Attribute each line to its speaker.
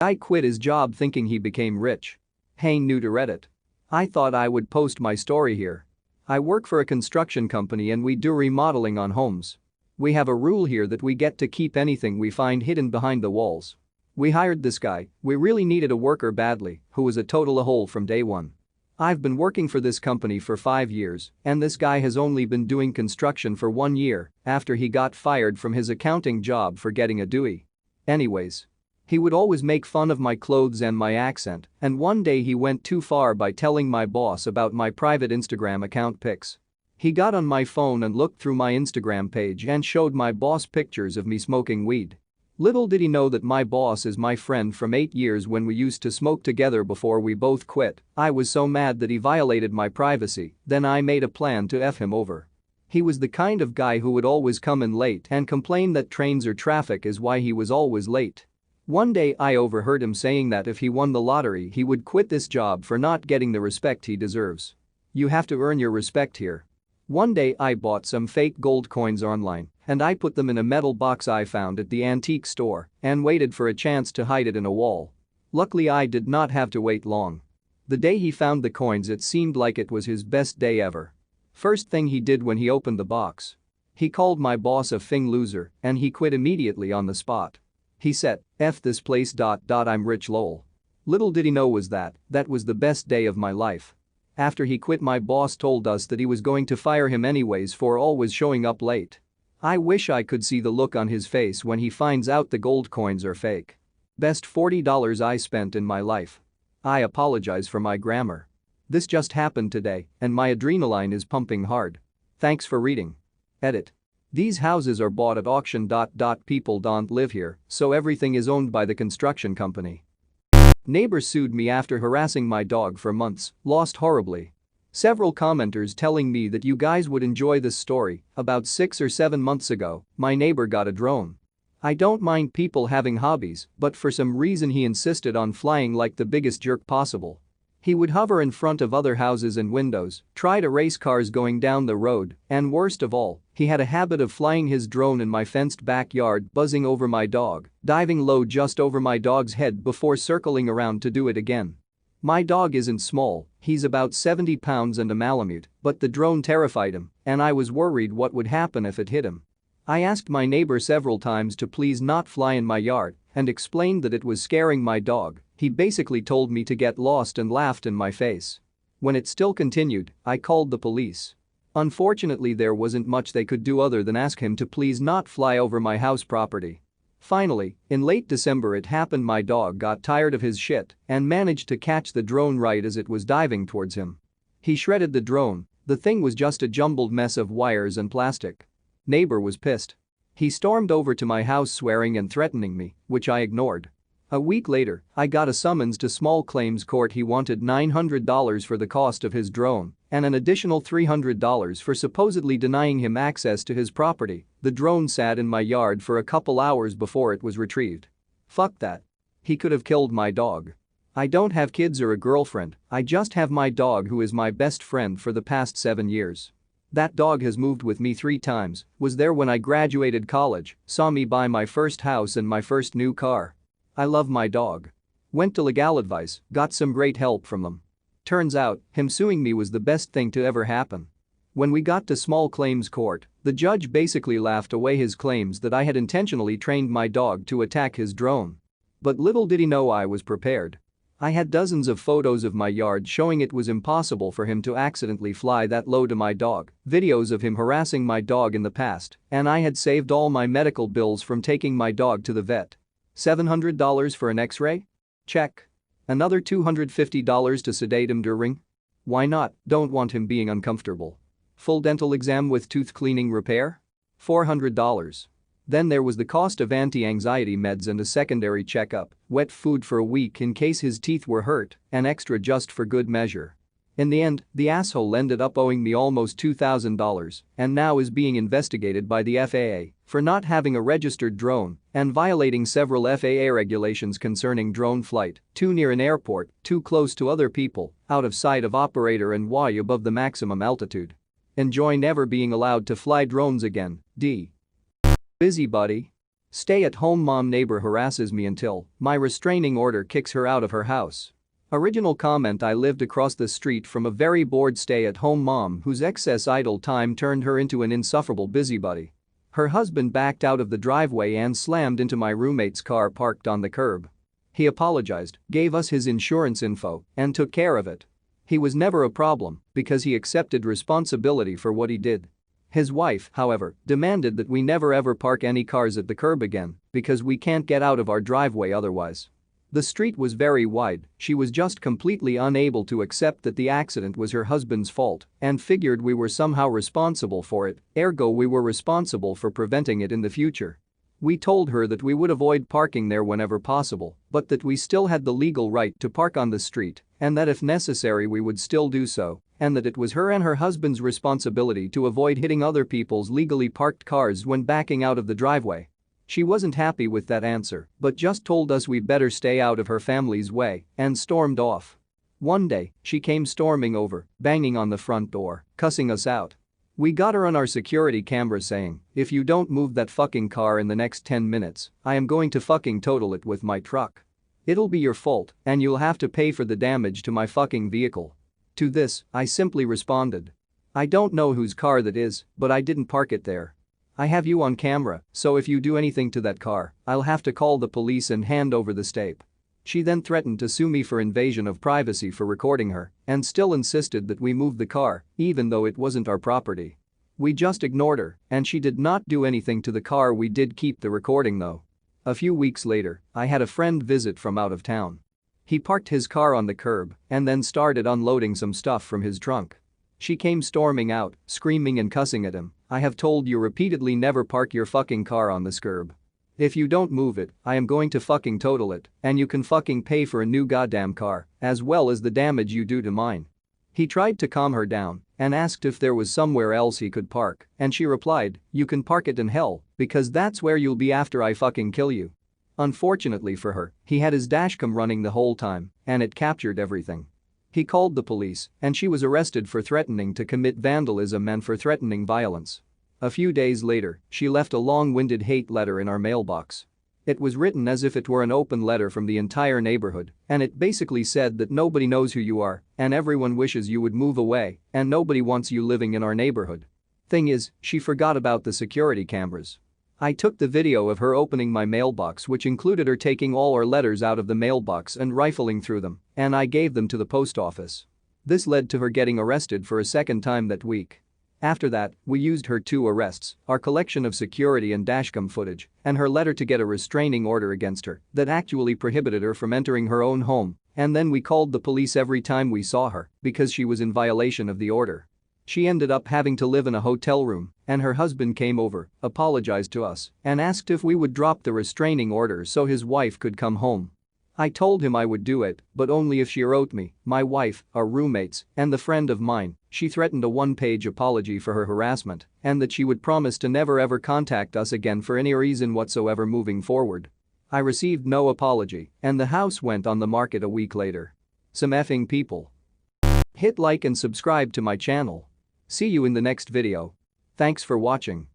Speaker 1: Guy quit his job thinking he became rich. Hey, new to Reddit. I thought I would post my story here. I work for a construction company and we do remodeling on homes. We have a rule here that we get to keep anything we find hidden behind the walls. We hired this guy, we really needed a worker badly, who was a total a-hole from day one. I've been working for this company for 5 years, and this guy has only been doing construction for 1 year after he got fired from his accounting job for getting a Dewey. Anyways. He would always make fun of my clothes and my accent, and one day he went too far by telling my boss about my private Instagram account pics. He got on my phone and looked through my Instagram page and showed my boss pictures of me smoking weed. Little did he know that my boss is my friend from 8 years when we used to smoke together before we both quit. I was so mad that he violated my privacy, then I made a plan to F him over. He was the kind of guy who would always come in late and complain that trains or traffic is why he was always late. One day I overheard him saying that if he won the lottery he would quit this job for not getting the respect he deserves. You have to earn your respect here. One day I bought some fake gold coins online and I put them in a metal box I found at the antique store and waited for a chance to hide it in a wall. Luckily I did not have to wait long. The day he found the coins it seemed like it was his best day ever. First thing he did when he opened the box. He called my boss a f***ing loser and he quit immediately on the spot. He said, F this place. I'm rich lol. Little did he know that was the best day of my life. After he quit my boss told us that he was going to fire him anyways for always showing up late. I wish I could see the look on his face when he finds out the gold coins are fake. Best $40 I spent in my life. I apologize for my grammar. This just happened today and my adrenaline is pumping hard. Thanks for reading. Edit. These houses are bought at auction. People don't live here, so everything is owned by the construction company. Neighbor sued me after harassing my dog for months, lost horribly. Several commenters telling me that you guys would enjoy this story. About 6 or 7 months ago, my neighbor got a drone. I don't mind people having hobbies, but for some reason he insisted on flying like the biggest jerk possible. He would hover in front of other houses and windows, try to race cars going down the road, and worst of all, he had a habit of flying his drone in my fenced backyard, buzzing over my dog, diving low just over my dog's head before circling around to do it again. My dog isn't small, he's about 70 pounds and a Malamute, but the drone terrified him, and I was worried what would happen if it hit him. I asked my neighbor several times to please not fly in my yard and explained that it was scaring my dog. He basically told me to get lost and laughed in my face. When it still continued, I called the police. Unfortunately, there wasn't much they could do other than ask him to please not fly over my house property. Finally, in late December it happened. My dog got tired of his shit and managed to catch the drone right as it was diving towards him. He shredded the drone. The thing was just a jumbled mess of wires and plastic. Neighbor was pissed. He stormed over to my house swearing and threatening me, which I ignored. A week later, I got a summons to small claims court. He wanted $900 for the cost of his drone and an additional $300 for supposedly denying him access to his property. The drone sat in my yard for a couple hours before it was retrieved. Fuck that. He could have killed my dog. I don't have kids or a girlfriend, I just have my dog who is my best friend for the past 7 years. That dog has moved with me 3 times, was there when I graduated college, saw me buy my first house and my first new car. I love my dog. Went to legal advice, got some great help from them. Turns out, him suing me was the best thing to ever happen. When we got to small claims court, the judge basically laughed away his claims that I had intentionally trained my dog to attack his drone. But little did he know I was prepared. I had dozens of photos of my yard showing it was impossible for him to accidentally fly that low to my dog, videos of him harassing my dog in the past, and I had saved all my medical bills from taking my dog to the vet. $700 for an x-ray? Check. Another $250 to sedate him during? Why not, don't want him being uncomfortable. Full dental exam with tooth cleaning repair? $400. Then there was the cost of anti-anxiety meds and a secondary checkup, wet food for a week in case his teeth were hurt, and extra just for good measure. In the end, the asshole ended up owing me almost $2,000 and now is being investigated by the FAA for not having a registered drone and violating several FAA regulations concerning drone flight, too near an airport, too close to other people, out of sight of operator and way above the maximum altitude. Enjoy never being allowed to fly drones again, D. Busybody. Stay-at-home mom neighbor harasses me until my restraining order kicks her out of her house. Original comment: I lived across the street from a very bored stay-at-home mom whose excess idle time turned her into an insufferable busybody. Her husband backed out of the driveway and slammed into my roommate's car parked on the curb. He apologized, gave us his insurance info, and took care of it. He was never a problem because he accepted responsibility for what he did. His wife, however, demanded that we never ever park any cars at the curb again because we can't get out of our driveway otherwise. The street was very wide, she was just completely unable to accept that the accident was her husband's fault and figured we were somehow responsible for it, ergo we were responsible for preventing it in the future. We told her that we would avoid parking there whenever possible, but that we still had the legal right to park on the street and that if necessary we would still do so, and that it was her and her husband's responsibility to avoid hitting other people's legally parked cars when backing out of the driveway. She wasn't happy with that answer, but just told us we better stay out of her family's way and stormed off. One day, she came storming over, banging on the front door, cussing us out. We got her on our security camera saying, "If you don't move that fucking car in the next 10 minutes, I am going to fucking total it with my truck. It'll be your fault and you'll have to pay for the damage to my fucking vehicle." To this, I simply responded, "I don't know whose car that is, but I didn't park it there. I have you on camera, so if you do anything to that car, I'll have to call the police and hand over the tape." She then threatened to sue me for invasion of privacy for recording her and still insisted that we move the car, even though it wasn't our property. We just ignored her and she did not do anything to the car. We did keep the recording though. A few weeks later, I had a friend visit from out of town. He parked his car on the curb and then started unloading some stuff from his trunk. She came storming out, screaming and cussing at him, "I have told you repeatedly never park your fucking car on this curb. If you don't move it, I am going to fucking total it and you can fucking pay for a new goddamn car as well as the damage you do to mine." He tried to calm her down and asked if there was somewhere else he could park and she replied, "You can park it in hell because that's where you'll be after I fucking kill you." Unfortunately for her, he had his dashcam running the whole time and it captured everything. He called the police and she was arrested for threatening to commit vandalism and for threatening violence. A few days later, she left a long-winded hate letter in our mailbox. It was written as if it were an open letter from the entire neighborhood and it basically said that nobody knows who you are and everyone wishes you would move away and nobody wants you living in our neighborhood. Thing is, she forgot about the security cameras. I took the video of her opening my mailbox, which included her taking all our letters out of the mailbox and rifling through them, and I gave them to the post office. This led to her getting arrested for a second time that week. After that, we used her 2 arrests, our collection of security and dashcam footage, and her letter to get a restraining order against her that actually prohibited her from entering her own home, and then we called the police every time we saw her because she was in violation of the order. She ended up having to live in a hotel room and her husband came over, apologized to us, and asked if we would drop the restraining order so his wife could come home. I told him I would do it, but only if she wrote me, my wife, our roommates, and the friend of mine. She threatened a 1-page apology for her harassment and that she would promise to never ever contact us again for any reason whatsoever moving forward. I received no apology and the house went on the market a week later. Some effing people. Hit like and subscribe to my channel. See you in the next video. Thanks for watching.